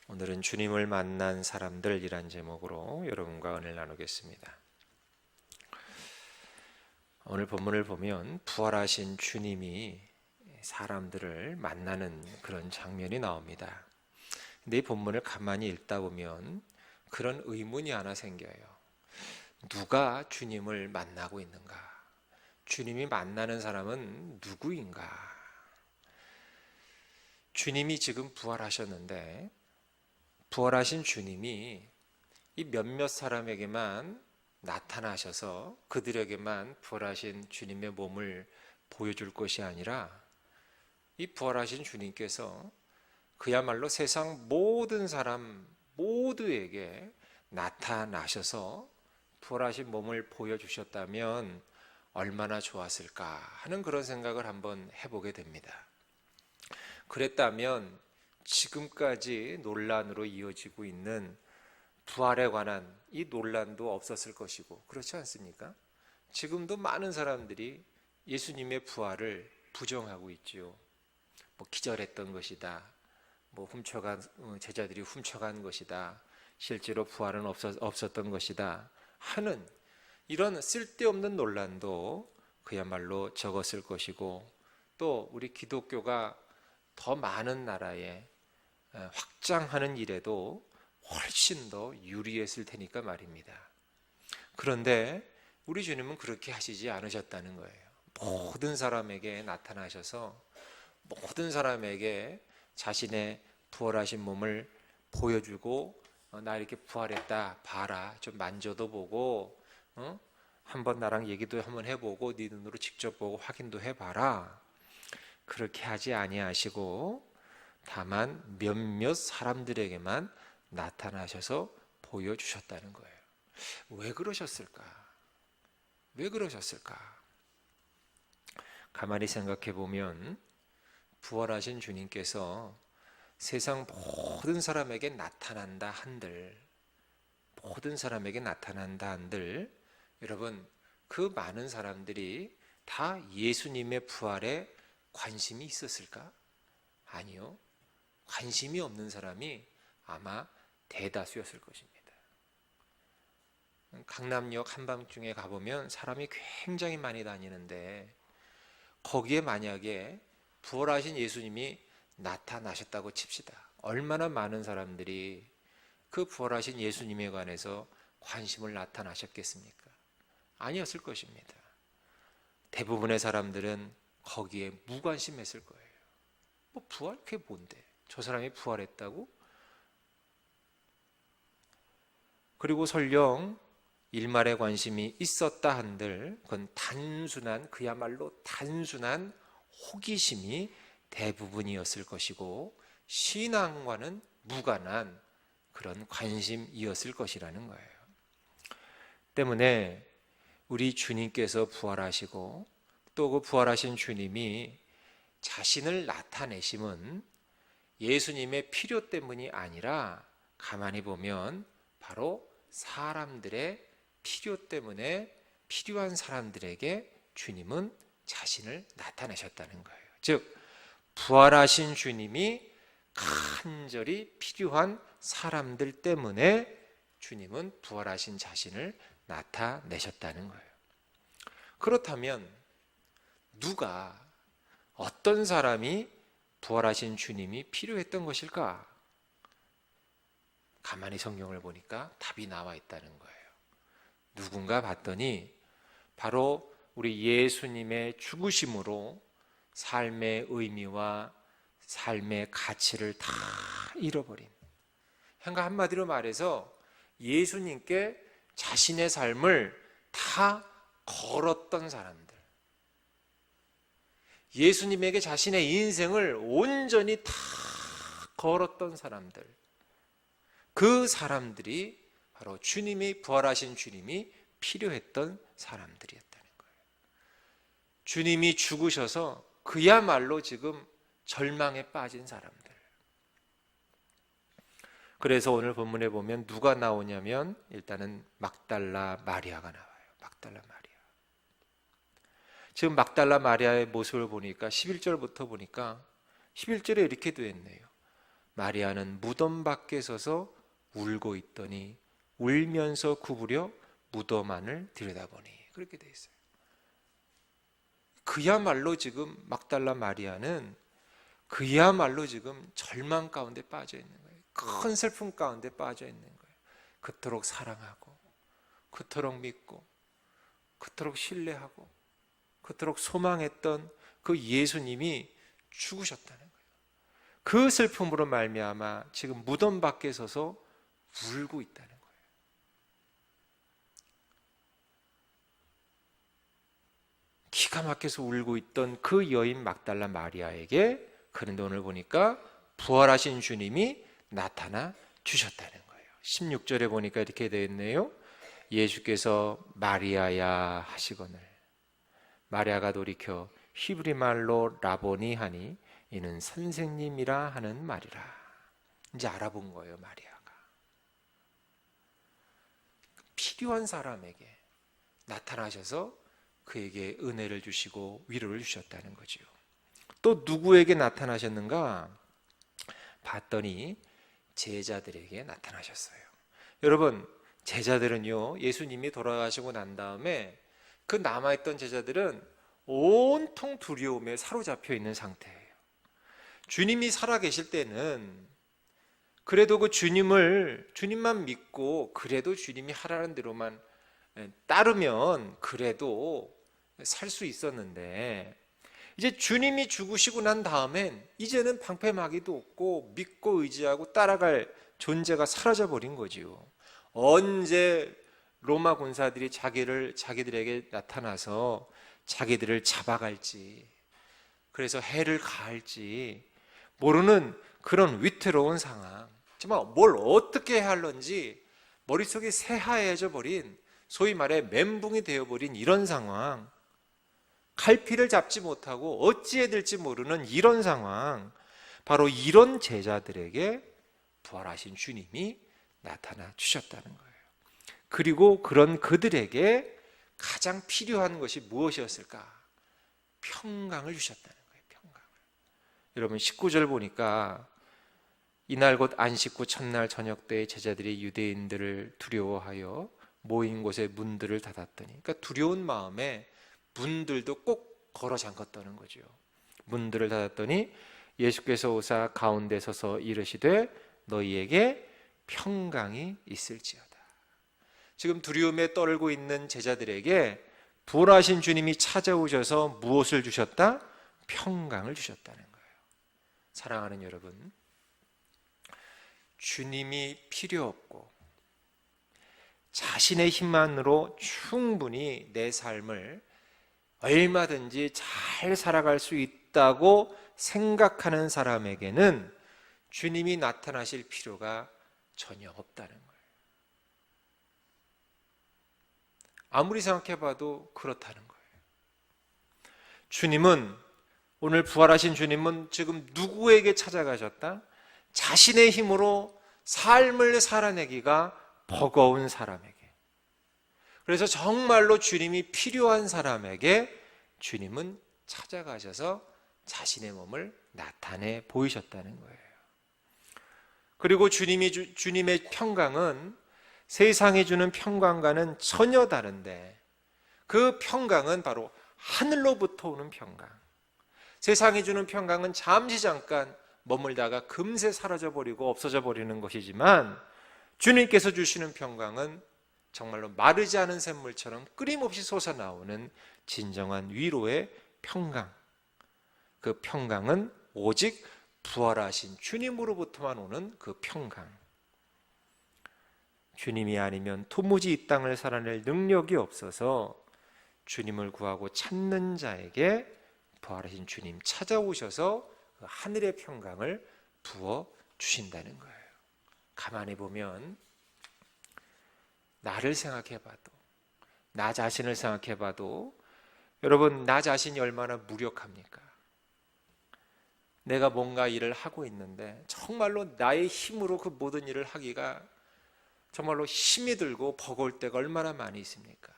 오늘은 주님을 만난 사람들이란 제목으로 여러분과 은혜를 나누겠습니다. 오늘 본문을 보면 부활하신 주님이 사람들을 만나는 그런 장면이 나옵니다. 근데 이 본문을 가만히 읽다 보면 그런 의문이 하나 생겨요. 누가 주님을 만나고 있는가? 주님이 만나는 사람은 누구인가? 주님이 지금 부활하셨는데 부활하신 주님이 이 몇몇 사람에게만 나타나셔서 그들에게만 부활하신 주님의 몸을 보여줄 것이 아니라 이 부활하신 주님께서 그야말로 세상 모든 사람 모두에게 나타나셔서 부활하신 몸을 보여주셨다면 얼마나 좋았을까 하는 그런 생각을 한번 해보게 됩니다. 그랬다면 지금까지 논란으로 이어지고 있는 부활에 관한 이 논란도 없었을 것이고, 그렇지 않습니까? 지금도 많은 사람들이 예수님의 부활을 부정하고 있지요. 기절했던 것이다, 제자들이 훔쳐간 것이다, 실제로 부활은 없었던 것이다 하는 이런 쓸데없는 논란도 그야말로 적었을 것이고, 또 우리 기독교가 더 많은 나라에 확장하는 일에도 훨씬 더 유리했을 테니까 말입니다. 그런데 우리 주님은 그렇게 하시지 않으셨다는 거예요. 모든 사람에게 나타나셔서 모든 사람에게 자신의 부활하신 몸을 보여주고, 나 이렇게 부활했다 봐라, 좀 만져도 보고, 한번 나랑 얘기도 한번 해보고, 네 눈으로 직접 보고 확인도 해봐라, 그렇게 하지 아니하시고 다만 몇몇 사람들에게만 나타나셔서 보여주셨다는 거예요. 왜 그러셨을까? 왜 그러셨을까? 가만히 생각해 보면 부활하신 주님께서 세상 모든 사람에게 나타난다 한들, 모든 사람에게 나타난다 한들, 여러분, 그 많은 사람들이 다 예수님의 부활에 관심이 있었을까? 아니요. 관심이 없는 사람이 아마 대다수였을 것입니다. 강남역 한밤중에 가보면 사람이 굉장히 많이 다니는데, 거기에 만약에 부활하신 예수님이 나타나셨다고 칩시다. 얼마나 많은 사람들이 그 부활하신 예수님에 관해서 관심을 나타나셨겠습니까? 아니었을 것입니다. 대부분의 사람들은 거기에 무관심했을 거예요. 부활? 그게 뭔데? 저 사람이 부활했다고? 그리고 설령 일말의 관심이 있었다 한들 그건 그야말로 단순한 호기심이 대부분이었을 것이고, 신앙과는 무관한 그런 관심이었을 것이라는 거예요. 때문에 우리 주님께서 부활하시고 또 그 부활하신 주님이 자신을 나타내심은 예수님의 필요 때문이 아니라 가만히 보면 바로 사람들의 필요 때문에 필요한 사람들에게 주님은 자신을 나타내셨다는 거예요. 즉 부활하신 주님이 간절히 필요한 사람들 때문에 주님은 부활하신 자신을 나타내셨다는 거예요. 그렇다면 어떤 사람이 부활하신 주님이 필요했던 것일까? 가만히 성경을 보니까 답이 나와 있다는 거예요. 누군가 봤더니 바로 우리 예수님의 죽으심으로 삶의 의미와 삶의 가치를 다 잃어버린, 그러니까 한마디로 말해서 예수님께 자신의 삶을 다 걸었던 사람들, 예수님에게 자신의 인생을 온전히 다 걸었던 사람들, 그 사람들이 바로 부활하신 주님이 필요했던 사람들이었다는 거예요. 주님이 죽으셔서 그야말로 지금 절망에 빠진 사람들. 그래서 오늘 본문에 보면 누가 나오냐면 일단은 막달라 마리아가 나와요. 막달라 마리아. 지금 막달라 마리아의 모습을 보니까 11절부터 보니까 11절에 이렇게 되어 있네요. 마리아는 무덤 밖에 서서 울고 있더니 울면서 구부려 무덤 안을 들여다보니, 그렇게 돼 있어요. 그야말로 지금 막달라 마리아는 그야말로 지금 절망 가운데 빠져 있는 거예요. 큰 슬픔 가운데 빠져 있는 거예요. 그토록 사랑하고, 그토록 믿고, 그토록 신뢰하고, 그토록 소망했던 그 예수님이 죽으셨다는 거예요. 그 슬픔으로 말미암아 지금 무덤 밖에 서서 울고 있다는 거예요. 기가 막혀서 울고 있던 그 여인 막달라 마리아에게, 그런데 오늘 보니까 부활하신 주님이 나타나 주셨다는 거예요. 16절에 보니까 이렇게 되어 있네요. 예수께서 마리아야 하시거늘 마리아가 돌이켜 히브리 말로 라보니 하니 이는 선생님이라 하는 말이라. 이제 알아본 거예요. 마리아가 필요한 사람에게 나타나셔서 그에게 은혜를 주시고 위로를 주셨다는 거지요. 또 누구에게 나타나셨는가 봤더니 제자들에게 나타나셨어요. 여러분, 제자들은요, 예수님이 돌아가시고 난 다음에 그 남아있던 제자들은 온통 두려움에 사로잡혀 있는 상태예요. 주님이 살아계실 때는 그래도 그 주님만 믿고 그래도 주님이 하라는 대로만 따르면 그래도 살 수 있었는데, 이제 주님이 죽으시고 난 다음엔 이제는 방패막이도 없고 믿고 의지하고 따라갈 존재가 사라져 버린 거지요. 언제 로마 군사들이 자기들에게 나타나서 자기들을 잡아갈지, 그래서 해를 가할지 모르는 그런 위태로운 상황, 정말 뭘 어떻게 해야 할런지 머릿속이 새하얘져 버린, 소위 말해 멘붕이 되어버린 이런 상황, 갈피를 잡지 못하고 어찌해야 될지 모르는 이런 상황, 바로 이런 제자들에게 부활하신 주님이 나타나 주셨다는 거예요. 그리고 그런 그들에게 가장 필요한 것이 무엇이었을까? 평강을 주셨다는 거예요. 평강을. 여러분, 19절 보니까 이날 곧 안식 후 첫날 저녁 때에 제자들이 유대인들을 두려워하여 모인 곳에 문들을 닫았더니, 그러니까 두려운 마음에 문들도 꼭 걸어 잠갔다는 거죠. 문들을 닫았더니 예수께서 오사 가운데 서서 이르시되 너희에게 평강이 있을지어다. 지금 두려움에 떨고 있는 제자들에게 부활하신 주님이 찾아오셔서 무엇을 주셨다? 평강을 주셨다는 거예요. 사랑하는 여러분, 주님이 필요 없고 자신의 힘만으로 충분히 내 삶을 얼마든지 잘 살아갈 수 있다고 생각하는 사람에게는 주님이 나타나실 필요가 전혀 없다는 거예요. 아무리 생각해봐도 그렇다는 거예요. 주님은, 오늘 부활하신 주님은 지금 누구에게 찾아가셨다? 자신의 힘으로 삶을 살아내기가 버거운 사람에게, 그래서 정말로 주님이 필요한 사람에게 주님은 찾아가셔서 자신의 몸을 나타내 보이셨다는 거예요. 그리고 주님의 평강은 세상이 주는 평강과는 전혀 다른데, 그 평강은 바로 하늘로부터 오는 평강. 세상이 주는 평강은 잠시 잠깐 머물다가 금세 사라져 버리고 없어져 버리는 것이지만, 주님께서 주시는 평강은 정말로 마르지 않은 샘물처럼 끊임없이 솟아나오는 진정한 위로의 평강. 그 평강은 오직 부활하신 주님으로부터만 오는 그 평강. 주님이 아니면 도무지 이 땅을 살아낼 능력이 없어서 주님을 구하고 찾는 자에게 부활하신 주님 찾아오셔서 그 하늘의 평강을 부어 주신다는 거예요. 가만히 보면 나를 생각해봐도, 나 자신을 생각해봐도, 여러분, 나 자신이 얼마나 무력합니까? 내가 뭔가 일을 하고 있는데 정말로 나의 힘으로 그 모든 일을 하기가 정말로 힘이 들고 버거울 때가 얼마나 많이 있습니까?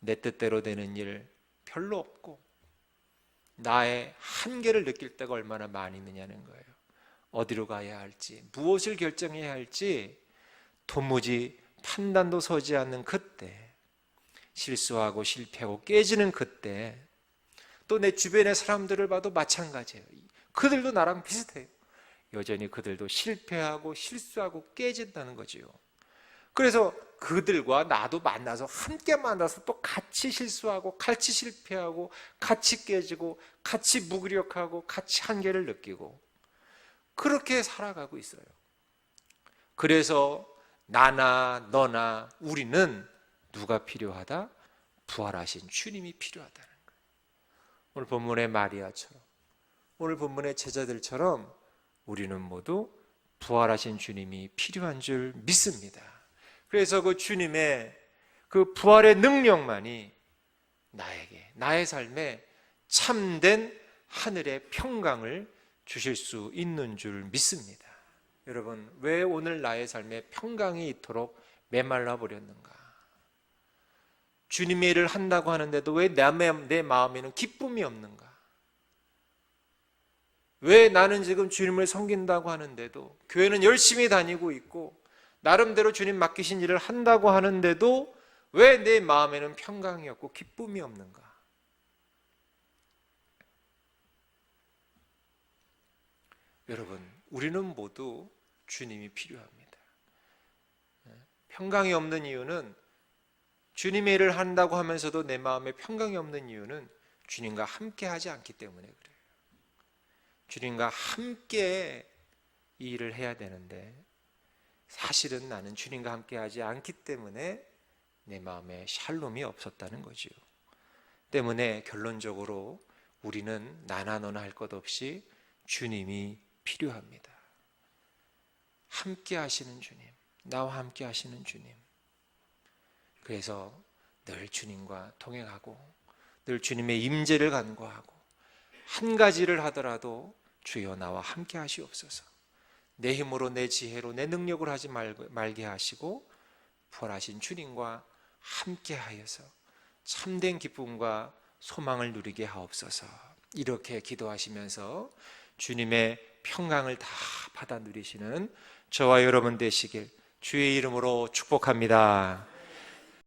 내 뜻대로 되는 일 별로 없고 나의 한계를 느낄 때가 얼마나 많이 있느냐는 거예요. 어디로 가야 할지, 무엇을 결정해야 할지 도무지 판단도 서지 않는 그때, 실수하고 실패하고 깨지는 그때, 또 내 주변의 사람들을 봐도 마찬가지예요. 그들도 나랑 비슷해요. 여전히 그들도 실패하고 실수하고 깨진다는 거지요. 그래서 그들과 나도 만나서 함께 만나서 또 같이 실수하고 같이 실패하고 같이 깨지고 같이 무기력하고 같이 한계를 느끼고 그렇게 살아가고 있어요. 그래서 나나 너나 우리는 누가 필요하다? 부활하신 주님이 필요하다는 거예요. 오늘 본문의 마리아처럼, 오늘 본문의 제자들처럼 우리는 모두 부활하신 주님이 필요한 줄 믿습니다. 그래서 그 주님의 그 부활의 능력만이 나에게, 나의 삶에 참된 하늘의 평강을 주실 수 있는 줄 믿습니다. 여러분, 왜 오늘 나의 삶에 평강이 이토록 메말라 버렸는가? 주님의 일을 한다고 하는데도 왜 내 마음에는 기쁨이 없는가? 왜 나는 지금 주님을 섬긴다고 하는데도, 교회는 열심히 다니고 있고 나름대로 주님 맡기신 일을 한다고 하는데도 왜 내 마음에는 평강이 없고 기쁨이 없는가? 여러분, 우리는 모두 주님이 필요합니다. 평강이 없는 이유는, 주님의 일을 한다고 하면서도 내 마음에 평강이 없는 이유는 주님과 함께 하지 않기 때문에 그래요. 주님과 함께 이 일을 해야 되는데 사실은 나는 주님과 함께 하지 않기 때문에 내 마음에 샬롬이 없었다는 거지요. 때문에 결론적으로 우리는 나나 너나 할 것 없이 주님이 필요합니다. 함께 하시는 주님, 나와 함께 하시는 주님. 그래서 늘 주님과 동행하고 늘 주님의 임재를 간구하고 한 가지를 하더라도 주여 나와 함께 하시옵소서. 내 힘으로 내 지혜로 내 능력으로 하지 말게 하시고 부활하신 주님과 함께 하여서 참된 기쁨과 소망을 누리게 하옵소서. 이렇게 기도하시면서 주님의 평강을 다 받아 누리시는 저와 여러분 되시길 주의 이름으로 축복합니다.